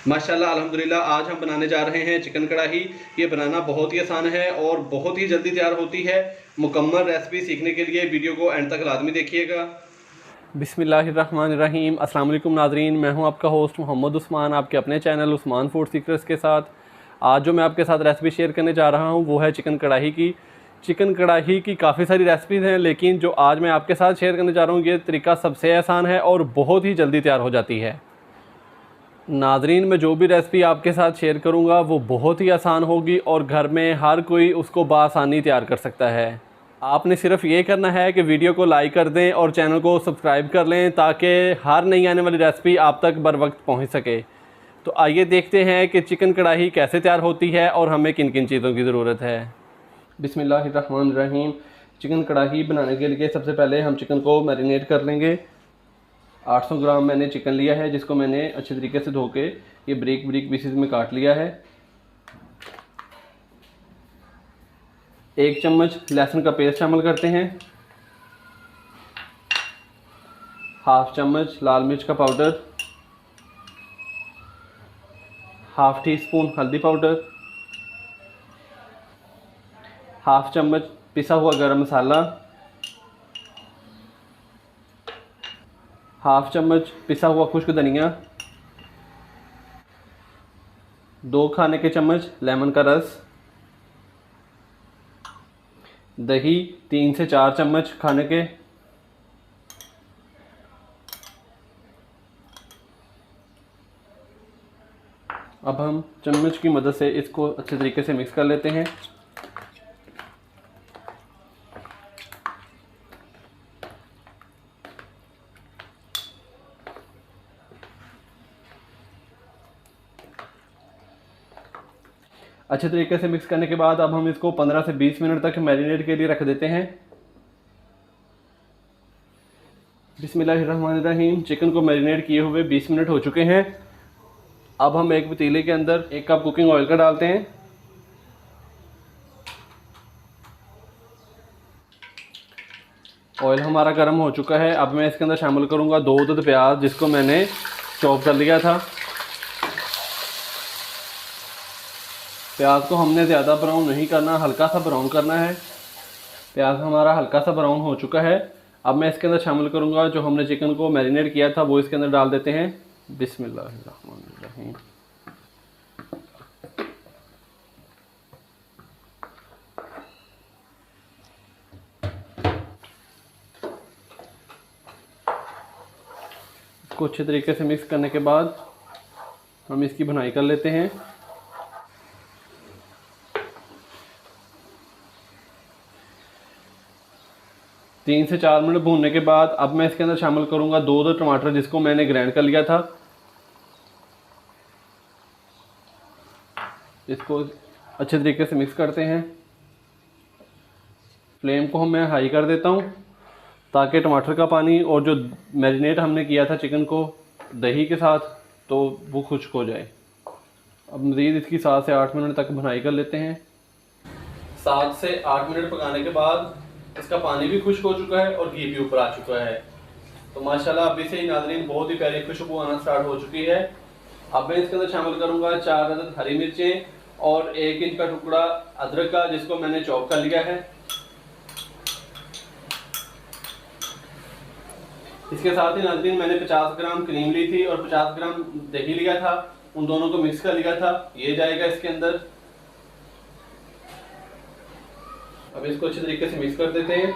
माशाल्लाह अल्हम्दुलिल्लाह। आज हम बनाने जा रहे हैं चिकन कढ़ाई। ये बनाना बहुत ही आसान है और बहुत ही जल्दी तैयार होती है। मुकम्मल रेसिपी सीखने के लिए वीडियो को एंड तक लाजमी देखिएगा। बिस्मिल्लाहिर्रहमानिर्रहीम। अस्सलाम वालेकुम नाज़रीन, मैं हूं आपका होस्ट मोहम्मद उस्मान, आपके अपने चैनल उस्मान फूड सीक्रेट्स के साथ। आज जो मैं आपके साथ रेसिपी शेयर करने जा रहा हूं वो है चिकन कढ़ाई की। चिकन कढ़ाई की काफ़ी सारी रेसिपीज़ हैं, लेकिन जो आज मैं आपके साथ शेयर करने जा रहा हूं ये तरीका सबसे आसान है और बहुत ही जल्दी तैयार हो जाती है। नाज़रीन, मैं जो भी रेसिपी आपके साथ शेयर करूंगा वो बहुत ही आसान होगी और घर में हर कोई उसको बआसानी तैयार कर सकता है। आपने सिर्फ ये करना है कि वीडियो को लाइक कर दें और चैनल को सब्सक्राइब कर लें ताकि हर नई आने वाली रेसिपी आप तक बर वक्त पहुँच सके। तो आइए देखते हैं कि चिकन कढ़ाई कैसे तैयार होती है और हमें किन किन चीज़ों की ज़रूरत है। बिस्मिल्लाहिर्रहमानिर्रहीम। चिकन कढ़ाई बनाने के लिए सबसे पहले हम चिकन को मैरिनेट कर लेंगे। 800 ग्राम मैंने चिकन लिया है, जिसको मैंने अच्छे तरीके से धो के ये ब्रीक पीसेस में काट लिया है। 1 चम्मच लहसुन का पेस्ट शामिल करते हैं। हाफ चम्मच लाल मिर्च का पाउडर, हाफ टी स्पून हल्दी पाउडर, हाफ चम्मच पिसा हुआ गरम मसाला, हाफ चम्मच पिसा हुआ खुश्क धनिया, 2 खाने के चम्मच लेमन का रस, दही 3 से 4 चम्मच खाने के, अब हम चम्मच की मदद से इसको अच्छे तरीके से मिक्स कर लेते हैं। अच्छे तरीके से मिक्स करने के बाद अब हम इसको 15 से 20 मिनट तक मैरिनेट के लिए रख देते हैं। बिस्मिल्लाहिर्रहमानिर्रहीम। चिकन को मैरिनेट किए हुए 20 मिनट हो चुके हैं। अब हम एक पतीले के अंदर 1 कप कुकिंग ऑयल का डालते हैं। ऑयल हमारा गर्म हो चुका है। अब मैं इसके अंदर शामिल करूंगा 2 अदद प्याज, जिसको मैंने चॉप कर लिया था। प्याज को हमने ज़्यादा ब्राउन नहीं करना, हल्का सा ब्राउन करना है। प्याज हमारा हल्का सा ब्राउन हो चुका है। अब मैं इसके अंदर शामिल करूंगा जो हमने चिकन को मैरिनेट किया था, वो इसके अंदर डाल देते हैं। बिस्मिल्लाहिर्रहमानिर्रहीम। इसको अच्छे तरीके से मिक्स करने के बाद हम इसकी भुनाई कर लेते हैं। तीन से 4 मिनट भूनने के बाद अब मैं इसके अंदर शामिल करूंगा 2 टमाटर, जिसको मैंने ग्राइंड कर लिया था। इसको अच्छे तरीके से मिक्स करते हैं। फ्लेम को मैं हाई कर देता हूं ताकि टमाटर का पानी और जो मैरिनेट हमने किया था चिकन को दही के साथ, तो वो खुश्क हो जाए। अब मज़ीद इसकी 7 से 8 मिनट तक भुनाई कर लेते हैं। 7 से 8 मिनट पकाने के बाद इसका पानी भी खुश्क हो चुका है और घी भी ऊपर आ चुका है। तो माशाल्लाह अभी से ही नाज़रीन बहुत ही प्यारी खुशबू आना स्टार्ट हो चुकी है। अब मैं इसके अंदर शामिल करूंगा 4 अदद हरी मिर्चें और 1 इंच का टुकड़ा अदरक का, जिसको मैंने चॉप कर लिया है। इसके साथ ही नाज़रीन मैंने 50 ग्राम क्रीम ली थी और 50 ग्राम दही लिया था, उन दोनों को मिक्स कर लिया था। ये जाएगा इसके अंदर। अब इसको अच्छे तरीके से मिक्स कर देते हैं।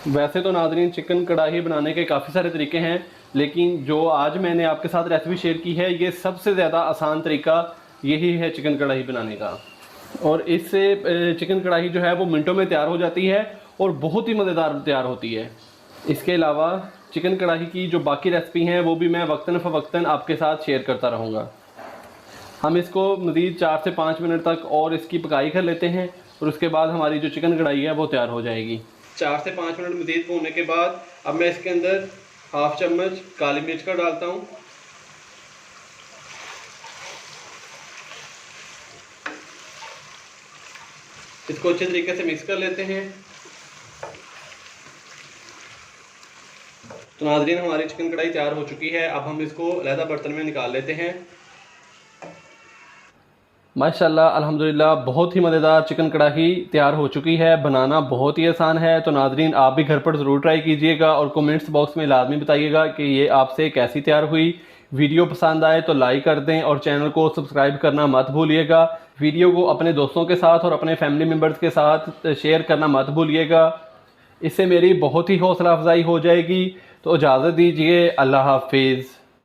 वैसे तो नाज़रीन चिकन कढ़ाई बनाने के काफ़ी सारे तरीके हैं, लेकिन जो आज मैंने आपके साथ रेसिपी शेयर की है ये सबसे ज़्यादा आसान तरीका यही है चिकन कढ़ाई बनाने का। और इससे चिकन कढ़ाई जो है वो मिनटों में तैयार हो जाती है और बहुत ही मज़ेदार तैयार होती है। इसके अलावा चिकन कढ़ाई की जो बाकी रेसिपी हैं वो भी मैं वक्तन फ़वक्तन आपके साथ शेयर करता रहूँगा। हम इसको मज़ीद 4 से 5 मिनट तक और इसकी पकाई कर लेते हैं और उसके बाद हमारी जो चिकन कढ़ाई है वो तैयार हो जाएगी। 4 से 5 मिनट मज़ीद भूनने के बाद अब मैं इसके अंदर हाफ चम्मच काली मिर्च का डालता हूँ। इसको अच्छे तरीके से मिक्स कर लेते हैं। तो नाज़रीन हमारी चिकन कढ़ाई तैयार हो चुकी है। अब हम इसको अलहदा बर्तन में निकाल लेते हैं। माशाल्लाह अल्हम्दुलिल्लाह बहुत ही मज़ेदार चिकन कढ़ाई तैयार हो चुकी है। बनाना बहुत ही आसान है। तो नाज़रीन आप भी घर पर ज़रूर ट्राई कीजिएगा और कमेंट्स बॉक्स में लाजमी बताइएगा कि ये आपसे कैसी तैयार हुई। वीडियो पसंद आए तो लाइक कर दें और चैनल को सब्सक्राइब करना मत भूलिएगा। वीडियो को अपने दोस्तों के साथ और अपने फैमिली मेम्बर्स के साथ शेयर करना मत भूलिएगा। इससे मेरी बहुत ही हौसला अफजाई हो जाएगी। तो इजाज़त दीजिए, अल्लाह हाफिज़।